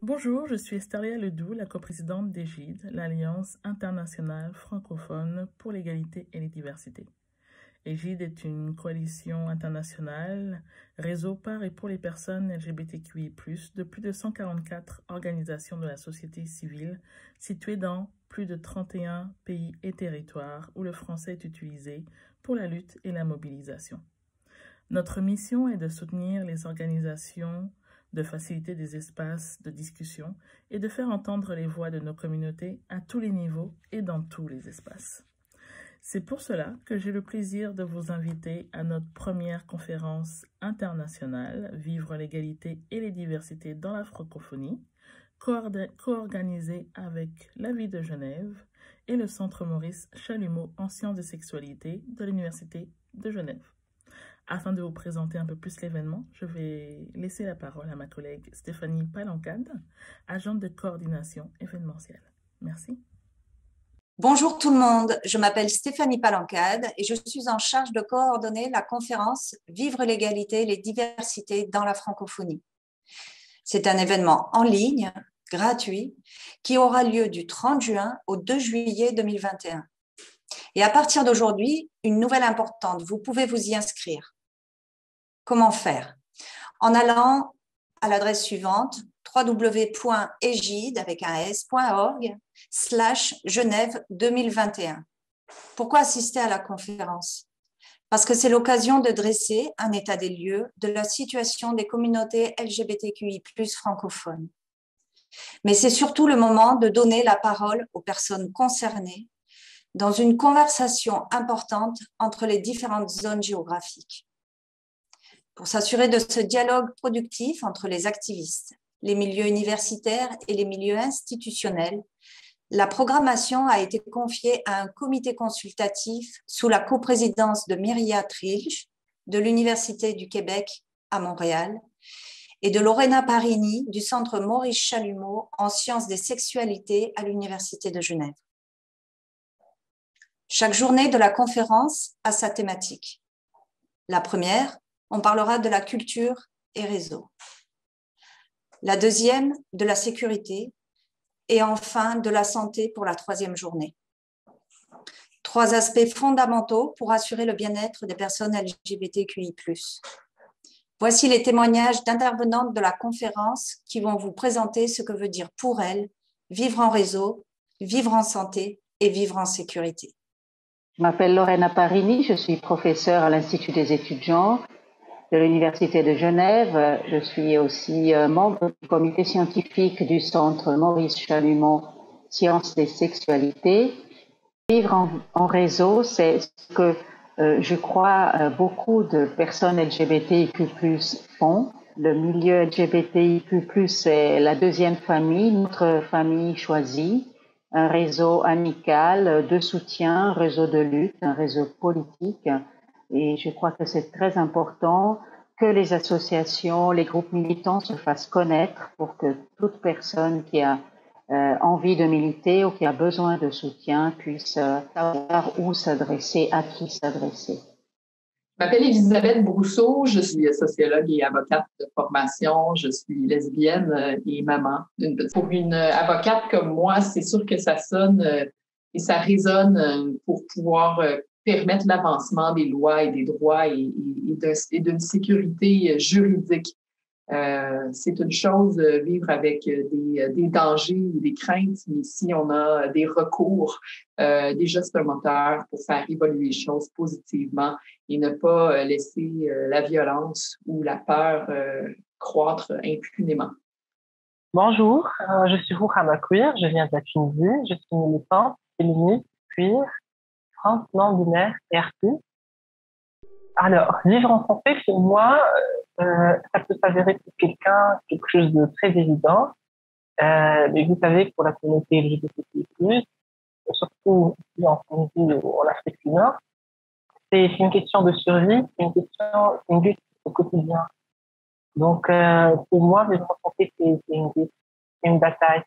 Bonjour, je suis Estaria Ledoux, la coprésidente d'Égide, l'Alliance internationale francophone pour l'égalité et les diversités. Égide est une coalition internationale, réseau par et pour les personnes LGBTQI+, de plus de 144 organisations de la société civile situées dans plus de 31 pays et territoires où le français est utilisé pour la lutte et la mobilisation. Notre mission est de soutenir les organisations, de faciliter des espaces de discussion et de faire entendre les voix de nos communautés à tous les niveaux et dans tous les espaces. C'est pour cela que j'ai le plaisir de vous inviter à notre première conférence internationale « Vivre l'égalité et les diversités dans la francophonie », co-organisée avec la Ville de Genève et le Centre Maurice Chalumeau en sciences de sexualité de l'Université de Genève. Afin de vous présenter un peu plus l'événement, je vais laisser la parole à ma collègue Stéphanie Palancade, agente de coordination événementielle. Merci. Bonjour tout le monde, je m'appelle Stéphanie Palancade et je suis en charge de coordonner la conférence « Vivre l'égalité et les diversités dans la francophonie ». C'est un événement en ligne, gratuit, qui aura lieu du 30 juin au 2 juillet 2021. Et à partir d'aujourd'hui, une nouvelle importante, vous pouvez vous y inscrire. Comment faire? En allant à l'adresse suivante, www.egide.org/Genève 2021. Pourquoi assister à la conférence? Parce que c'est l'occasion de dresser un état des lieux de la situation des communautés LGBTQI+ francophones. Mais c'est surtout le moment de donner la parole aux personnes concernées dans une conversation importante entre les différentes zones géographiques. Pour s'assurer de ce dialogue productif entre les activistes, les milieux universitaires et les milieux institutionnels, la programmation a été confiée à un comité consultatif sous la coprésidence de Myria Trilge de l'Université du Québec à Montréal et de Lorena Parini du Centre Maurice Chalumeau en sciences des sexualités à l'Université de Genève. Chaque journée de la conférence a sa thématique. La première, on parlera de la culture et réseau. La deuxième, de la sécurité. Et enfin, de la santé pour la troisième journée. 3 aspects fondamentaux pour assurer le bien-être des personnes LGBTQI+. Voici les témoignages d'intervenantes de la conférence qui vont vous présenter ce que veut dire pour elles vivre en réseau, vivre en santé et vivre en sécurité. Je m'appelle Lorena Parini, je suis professeure à l'Institut des étudiants de l'Université de Genève. Je suis aussi membre du comité scientifique du Centre Maurice Chalumeau Sciences des sexualités. Vivre en réseau, c'est ce que je crois beaucoup de personnes LGBTIQ+ font. Le milieu LGBTIQ+, c'est la deuxième famille, notre famille choisie, un réseau amical de soutien, un réseau de lutte, un réseau politique. Et je crois que c'est très important que les associations, les groupes militants se fassent connaître pour que toute personne qui a envie de militer ou qui a besoin de soutien puisse savoir où s'adresser, à qui s'adresser. Je m'appelle Elisabeth Brousseau, je suis sociologue et avocate de formation, je suis lesbienne et maman. Pour une avocate comme moi, c'est sûr que ça sonne et ça résonne pour pouvoir permettre l'avancement des lois et des droits et d'une sécurité juridique. C'est une chose vivre avec des dangers ou des craintes, mais si on a des recours, des gestes moteurs pour faire évoluer les choses positivement et ne pas laisser la violence ou la peur croître impunément. Bonjour, je suis Rouhama Queer, je viens de la Tunisie, je suis militante, féministe, queer, trans, non-binaire et artiste. Alors, vivre en santé, pour moi, ça peut s'avérer pour quelqu'un quelque chose de très évident. Mais vous savez, pour la communauté LGBTQI+, surtout ici en Tunisie ou en Afrique du Nord, c'est une question de survie, c'est une lutte au quotidien. Donc, pour moi, vivre en santé, c'est une lutte, c'est une bataille.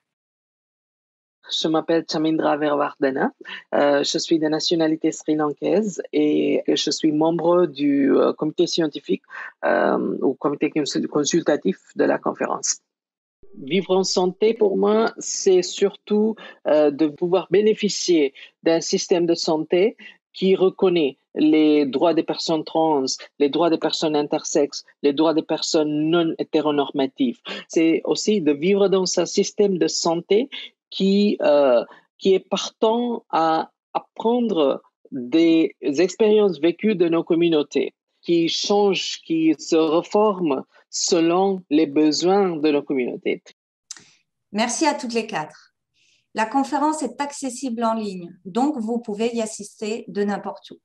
Je m'appelle Chamindra Verwardena, je suis de nationalité sri-lankaise et je suis membre du comité scientifique ou comité consultatif de la conférence. Vivre en santé, pour moi, c'est surtout de pouvoir bénéficier d'un système de santé qui reconnaît les droits des personnes trans, les droits des personnes intersexes, les droits des personnes non hétéronormatives. C'est aussi de vivre dans un système de santé qui est partant à apprendre des expériences vécues de nos communautés, qui changent, qui se reforment selon les besoins de nos communautés. Merci à toutes les quatre. La conférence est accessible en ligne, donc vous pouvez y assister de n'importe où.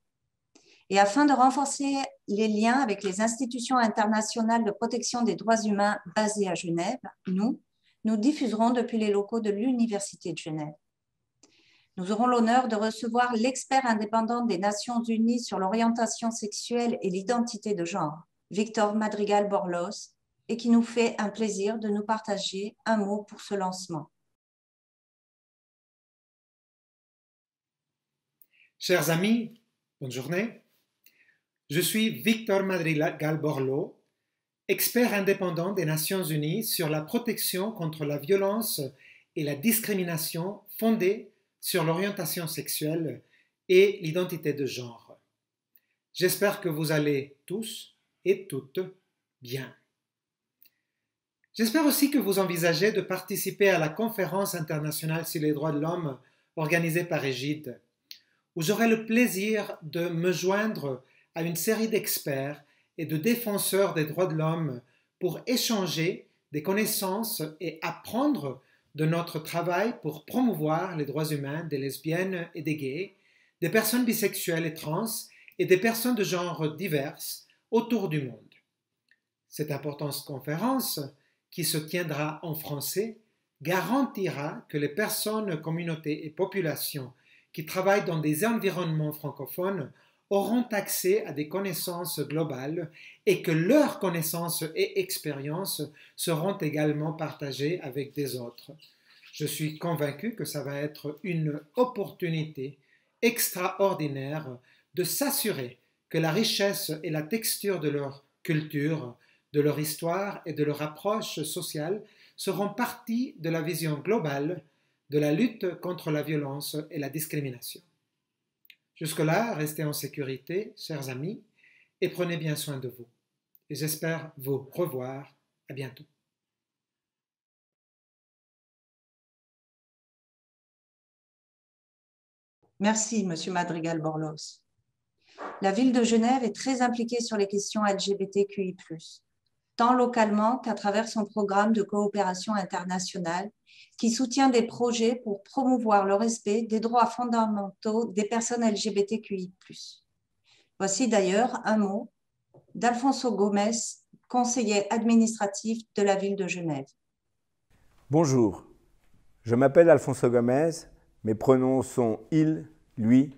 Et afin de renforcer les liens avec les institutions internationales de protection des droits humains basées à Genève, nous diffuserons depuis les locaux de l'Université de Genève. Nous aurons l'honneur de recevoir l'expert indépendant des Nations Unies sur l'orientation sexuelle et l'identité de genre, Victor Madrigal-Borlos, et qui nous fait un plaisir de nous partager un mot pour ce lancement. Chers amis, bonne journée. Je suis Victor Madrigal-Borlos, expert indépendant des Nations Unies sur la protection contre la violence et la discrimination fondée sur l'orientation sexuelle et l'identité de genre. J'espère que vous allez tous et toutes bien. J'espère aussi que vous envisagez de participer à la conférence internationale sur les droits de l'homme organisée par Égide, où j'aurai le plaisir de me joindre à une série d'experts et de défenseurs des droits de l'homme pour échanger des connaissances et apprendre de notre travail pour promouvoir les droits humains des lesbiennes et des gays, des personnes bisexuelles et trans et des personnes de genre diverses autour du monde. Cette importante conférence, qui se tiendra en français, garantira que les personnes, communautés et populations qui travaillent dans des environnements francophones auront accès à des connaissances globales et que leurs connaissances et expériences seront également partagées avec des autres. Je suis convaincu que ça va être une opportunité extraordinaire de s'assurer que la richesse et la texture de leur culture, de leur histoire et de leur approche sociale seront partie de la vision globale de la lutte contre la violence et la discrimination. Jusque-là, restez en sécurité, chers amis, et prenez bien soin de vous. Et j'espère vous revoir. À bientôt. Merci, M. Madrigal-Borlos. La ville de Genève est très impliquée sur les questions LGBTQI+, tant localement qu'à travers son programme de coopération internationale qui soutient des projets pour promouvoir le respect des droits fondamentaux des personnes LGBTQI+. Voici d'ailleurs un mot d'Alfonso Gómez, conseiller administratif de la ville de Genève. Bonjour, je m'appelle Alfonso Gómez, mes pronoms sont il, lui.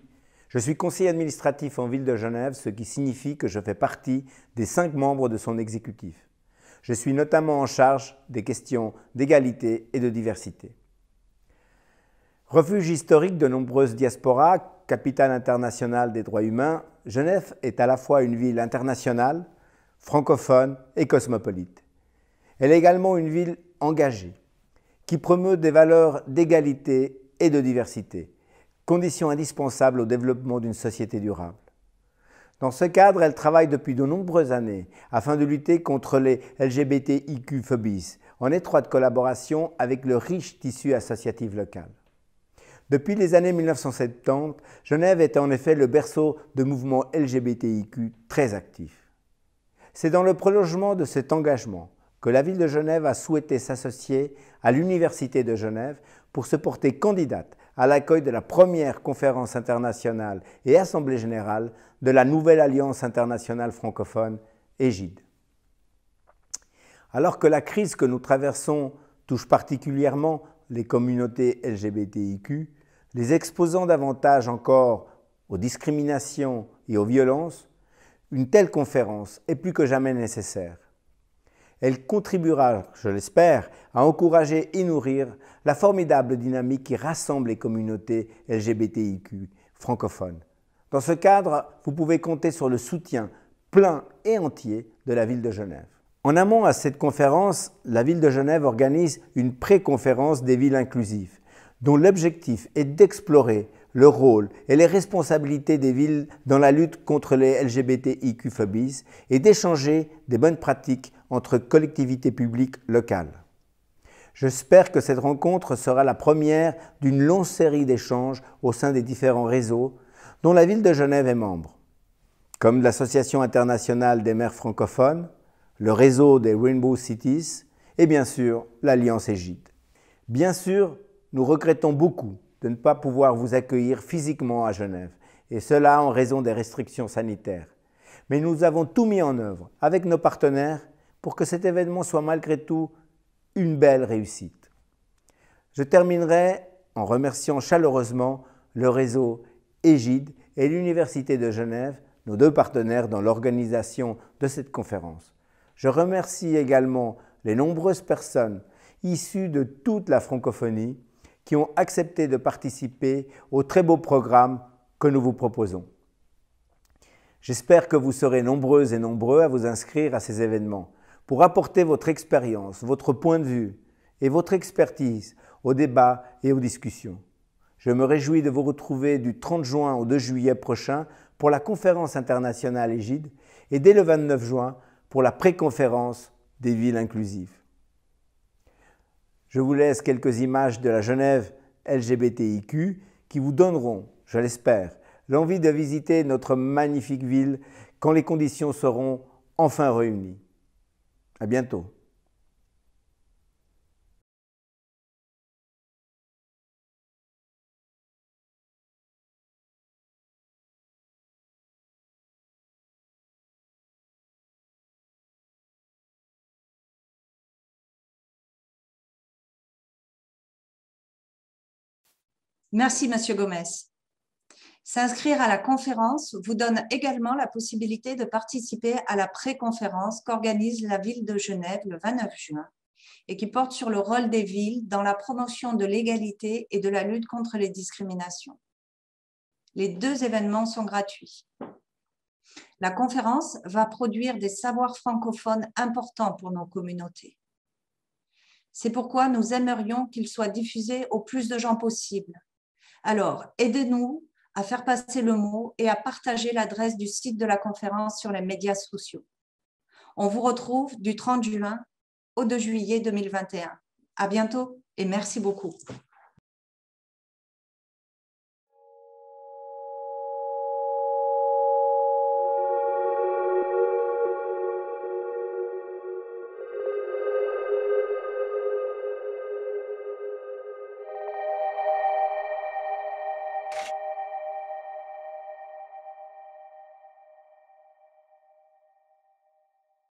Je suis conseiller administratif en ville de Genève, ce qui signifie que je fais partie des 5 membres de son exécutif. Je suis notamment en charge des questions d'égalité et de diversité. Refuge historique de nombreuses diasporas, capitale internationale des droits humains, Genève est à la fois une ville internationale, francophone et cosmopolite. Elle est également une ville engagée, qui promeut des valeurs d'égalité et de diversité, condition indispensable au développement d'une société durable. Dans ce cadre, elle travaille depuis de nombreuses années afin de lutter contre les LGBTIQ-phobies, en étroite collaboration avec le riche tissu associatif local. Depuis les années 1970, Genève est en effet le berceau de mouvements LGBTIQ très actifs. C'est dans le prolongement de cet engagement que la ville de Genève a souhaité s'associer à l'Université de Genève pour se porter candidate à l'accueil de la première conférence internationale et assemblée générale de la nouvelle Alliance internationale francophone, Égide. Alors que la crise que nous traversons touche particulièrement les communautés LGBTIQ, les exposant davantage encore aux discriminations et aux violences, une telle conférence est plus que jamais nécessaire. Elle contribuera, je l'espère, à encourager et nourrir la formidable dynamique qui rassemble les communautés LGBTIQ francophones. Dans ce cadre, vous pouvez compter sur le soutien plein et entier de la ville de Genève. En amont à cette conférence, la ville de Genève organise une pré-conférence des villes inclusives, dont l'objectif est d'explorer le rôle et les responsabilités des villes dans la lutte contre les LGBTIQ-phobies et d'échanger des bonnes pratiques entre collectivités publiques locales. J'espère que cette rencontre sera la première d'une longue série d'échanges au sein des différents réseaux dont la ville de Genève est membre, comme l'Association internationale des maires francophones, le réseau des Rainbow Cities et bien sûr l'Alliance Égide. Bien sûr, nous regrettons beaucoup de ne pas pouvoir vous accueillir physiquement à Genève, et cela en raison des restrictions sanitaires. Mais nous avons tout mis en œuvre avec nos partenaires pour que cet événement soit malgré tout une belle réussite. Je terminerai en remerciant chaleureusement le réseau Égide et l'Université de Genève, nos deux partenaires dans l'organisation de cette conférence. Je remercie également les nombreuses personnes issues de toute la francophonie qui ont accepté de participer au très beau programme que nous vous proposons. J'espère que vous serez nombreuses et nombreux à vous inscrire à ces événements pour apporter votre expérience, votre point de vue et votre expertise au débat et aux discussions. Je me réjouis de vous retrouver du 30 juin au 2 juillet prochain pour la conférence internationale Égide et dès le 29 juin pour la pré-conférence des villes inclusives. Je vous laisse quelques images de la Genève LGBTIQ qui vous donneront, je l'espère, l'envie de visiter notre magnifique ville quand les conditions seront enfin réunies. À bientôt. Merci, Monsieur Gomez. S'inscrire à la conférence vous donne également la possibilité de participer à la pré-conférence qu'organise la ville de Genève le 29 juin et qui porte sur le rôle des villes dans la promotion de l'égalité et de la lutte contre les discriminations. Les deux événements sont gratuits. La conférence va produire des savoirs francophones importants pour nos communautés. C'est pourquoi nous aimerions qu'ils soient diffusés au plus de gens possible. Alors, aidez-nous à faire passer le mot et à partager l'adresse du site de la conférence sur les médias sociaux. On vous retrouve du 30 juin au 2 juillet 2021. À bientôt et merci beaucoup.